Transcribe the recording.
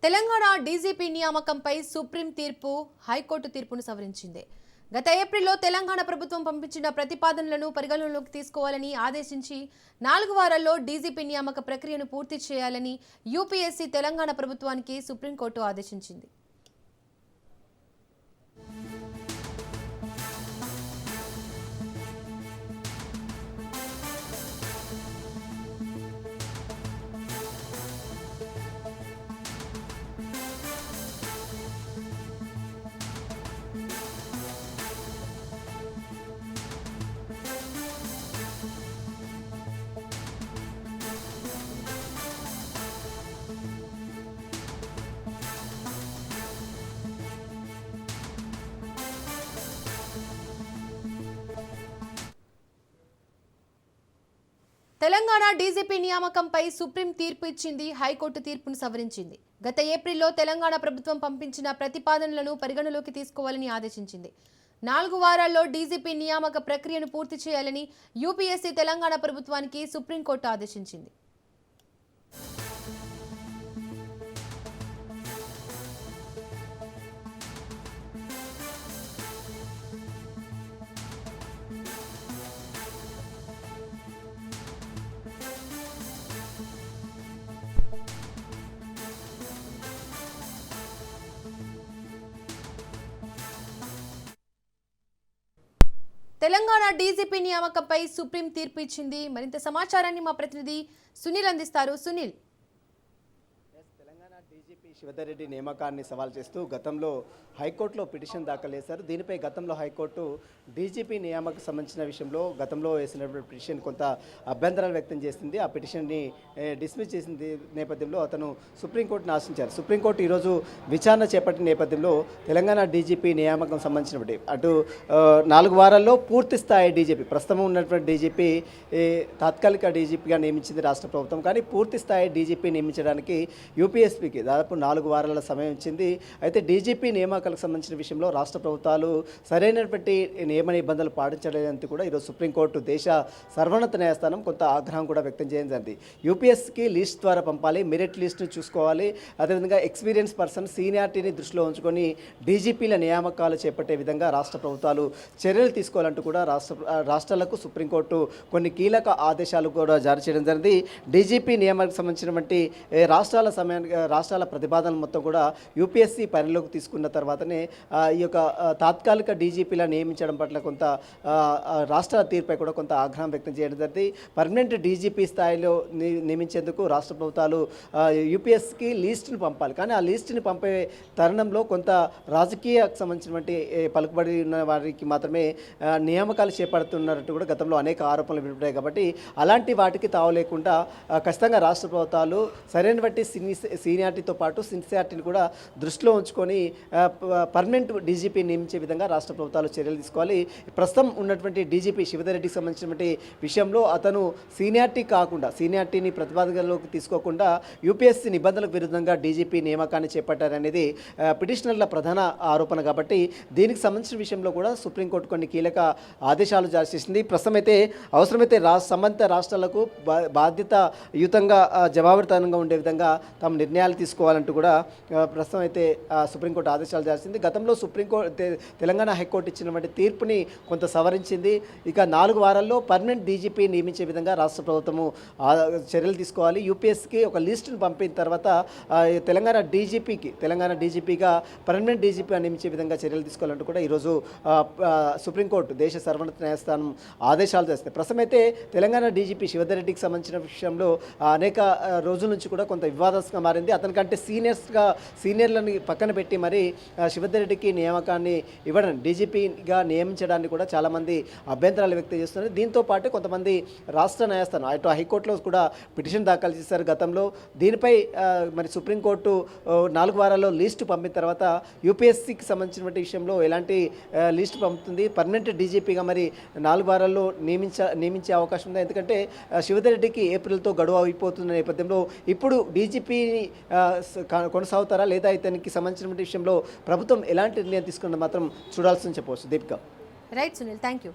Telangana DGP నియామకంపై supreme తీర్పు high court తీర్పును సవరించింది. గత ఏప్రిల్లో తెలంగాణ ప్రభుత్వం పంపించిన ప్రతిపాదనలను పరిగణనలోకి తీసుకోవాలని ఆదేశించి 4 వారాల్లో డీజీపీ నియామక ప్రక్రియను పూర్తి చేయాలని యూపీఎస్సీ తెలంగాణ ప్రభుత్వానికి సుప్రీంకోర్టు ఆదేశించింది. తెలంగాణ డీజీపీ నియామకంపై సుప్రీం తీర్పు ఇచ్చింది. హైకోర్టు తీర్పును సవరించింది. గత ఏప్రిల్లో తెలంగాణ ప్రభుత్వం పంపించిన ప్రతిపాదనలను పరిగణలోకి తీసుకోవాలని ఆదేశించింది. 4 వారాల్లో డీజీపీ నియామక ప్రక్రియను పూర్తి చేయాలని యూపీఎస్సీ తెలంగాణ ప్రభుత్వానికి సుప్రీంకోర్టు ఆదేశించింది. తెలంగాణ డీజీపీ నియామకంపై సుప్రీం తీర్పు ఇచ్చింది. మరింత సమాచారాన్ని మా ప్రతినిధి సునీల్ అందిస్తారు. సునీల్, తెలంగాణ డీజీపీ శివధర్ రెడ్డి నియామకాన్ని సవాల్ చేస్తూ గతంలో హైకోర్టులో పిటిషన్ దాఖలు చేశారు. దీనిపై గతంలో హైకోర్టు డీజీపీ నియామకం సంబంధించిన విషయంలో గతంలో వేసినటువంటి పిటిషన్ కొంత అభ్యంతరాలు వ్యక్తం చేసింది. ఆ పిటిషన్ని డిస్మిస్ చేసిన నేపథ్యంలో అతను సుప్రీంకోర్టును ఆశించారు. సుప్రీంకోర్టు ఈరోజు విచారణ చేపట్టిన నేపథ్యంలో తెలంగాణ డీజీపీ నియామకం సంబంధించినటువంటి అటు 4 వారాల్లో పూర్తి స్థాయి డీజీపీ ప్రస్తుతం ఉన్నటువంటి డీజీపీ తాత్కాలిక డీజీపీగా నియమించింది రాష్ట్ర ప్రభుత్వం. కానీ పూర్తి స్థాయి డీజీపీ నియమించడానికి యూపీఎస్పీకి దాదాపు 4 వారాల సమయం ఇచ్చింది. అయితే డీజీపీ నియామకాలకు సంబంధించిన విషయంలో రాష్ట్ర ప్రభుత్వాలు సరైనటువంటి నియమ నిబంధనలు పాటించలేదంటూ కూడా ఈరోజు సుప్రీంకోర్టు దేశ సర్వోన్నత న్యాయస్థానం కొంత ఆగ్రహం కూడా వ్యక్తం చేయడం జరిగింది. యూపీఎస్కి లిస్ట్ ద్వారా పంపాలి, మెరిట్ లిస్ట్ను చూసుకోవాలి, అదేవిధంగా ఎక్స్పీరియన్స్ పర్సన్ సీనియారిటీని దృష్టిలో ఉంచుకొని డీజీపీల నియామకాలు చేపట్టే విధంగా రాష్ట్ర ప్రభుత్వాలు చర్యలు తీసుకోవాలంటూ కూడా రాష్ట్రాలకు సుప్రీంకోర్టు కొన్ని కీలక ఆదేశాలు కూడా జారీ చేయడం జరిగింది. డీజీపీ నియామకానికి సంబంధించినటువంటి రాష్ట్రాల ప్రతిపాదనలు మొత్తం కూడా యూపీఎస్సీ పరిలోకి తీసుకున్న తర్వాతనే ఈ యొక్క తాత్కాలిక డీజీపీలా నియమించడం పట్ల కొంత రాష్ట్రాల తీర్పై కూడా కొంత ఆగ్రహం వ్యక్తం చేయడం జరిగింది. పర్మనెంట్ డీజీపీ స్థాయిలో నియమించేందుకు రాష్ట్ర ప్రభుత్వాలు యూపీఎస్కి లిస్టును పంపాలి. కానీ ఆ లిస్టుని పంపే తరుణంలో కొంత రాజకీయకు సంబంధించినటువంటి పలుకుబడి ఉన్న వారికి మాత్రమే నియామకాలు చేపడుతున్నట్టు కూడా గతంలో అనేక ఆరోపణలు వినపడ్డాయి. కాబట్టి అలాంటి వాటికి తావు లేకుండా ఖచ్చితంగా రాష్ట్ర ప్రభుత్వాలు సరైనటువంటి సీనియారిటీతో పాటు సిన్సియారిటీని కూడా దృష్టిలో ఉంచుకొని పర్మనెంట్ డీజీపీ నియమించే విధంగా రాష్ట్ర ప్రభుత్వాలు చర్యలు తీసుకోవాలి. ప్రస్తుతం ఉన్నటువంటి డీజీపీ శివధర్ రెడ్డికి సంబంధించినటువంటి విషయంలో అతను సీనియారిటీని ప్రతిపాదనలోకి తీసుకోకుండా యూపీఎస్సీ నిబంధనలకు విరుద్ధంగా డీజీపీ నియామకాన్ని చేపట్టారనేది పిటిషనర్ల ప్రధాన ఆరోపణ. కాబట్టి దీనికి సంబంధించిన విషయంలో కూడా సుప్రీంకోర్టు కొన్ని కీలక ఆదేశాలు జారీ చేసింది. ప్రస్తుతం అయితే అవసరమైతే సంబంధిత రాష్ట్రాలకు బాధ్యతాయుతంగా జవాబుదారీతనంగా ఉండే విధంగా తమ నిర్ణయాలు తీసుకోవాలంటూ కూడా ప్రస్తుతం అయితే సుప్రీంకోర్టు ఆదేశాలు జారీ చేసింది. గతంలో సుప్రీంకోర్టు తెలంగాణ హైకోర్టు ఇచ్చినటువంటి తీర్పుని కొంత సవరించింది. ఇక 4 వారాల్లో పర్మనెంట్ డీజీపీ నియమించే విధంగా రాష్ట్ర ప్రభుత్వము చర్యలు తీసుకోవాలి. యూపీఎస్కి ఒక లిస్టును పంపిన తర్వాత తెలంగాణ డీజీపీగా పర్మనెంట్ డీజీపీ నియమించే విధంగా చర్యలు తీసుకోవాలంటూ కూడా ఈరోజు సుప్రీంకోర్టు దేశ సర్వోన్నత న్యాయస్థానం ఆదేశాలు చేస్తుంది. ప్రస్తుతం అయితే తెలంగాణ డీజీపీ శివధర్ రెడ్డికి సంబంధించిన విషయంలో అనేక రోజుల నుంచి కూడా కొంత వివాదాస్పదంగా మారింది. అతనికంటే సీనియర్లను పక్కన పెట్టి మరి శివధర్ రెడ్డికి నియామకాన్ని ఇవ్వడం, డీజీపీగా నియమించడాన్ని కూడా చాలామంది అభ్యంతరాలు వ్యక్తం చేస్తున్నారు. దీంతో పాటు కొంతమంది రాష్ట్ర న్యాయస్థానం అటు హైకోర్టులో కూడా పిటిషన్ దాఖలు చేశారు గతంలో. దీనిపై మరి సుప్రీంకోర్టు 4 వారాల్లో లిస్టు పంపిన తర్వాత యూపీఎస్సీకి సంబంధించినటువంటి విషయంలో ఎలాంటి లిస్టు పంపుతుంది, పర్మనెంట్ డీజీపీగా మరి 4 వారాల్లో నియమించే అవకాశం ఉంది. ఎందుకంటే శివధర్ రెడ్డికి ఏప్రిల్తో గడువు అయిపోతున్న నేపథ్యంలో ఇప్పుడు డీజీపీని కొనసాగుతారా లేదా ఇతనికి సంబంధించిన విషయంలో ప్రభుత్వం ఎలాంటి నిర్ణయం తీసుకున్నది మాత్రం చూడాల్సింది చెప్పవచ్చు. Deepika. Right Sunil, thank you.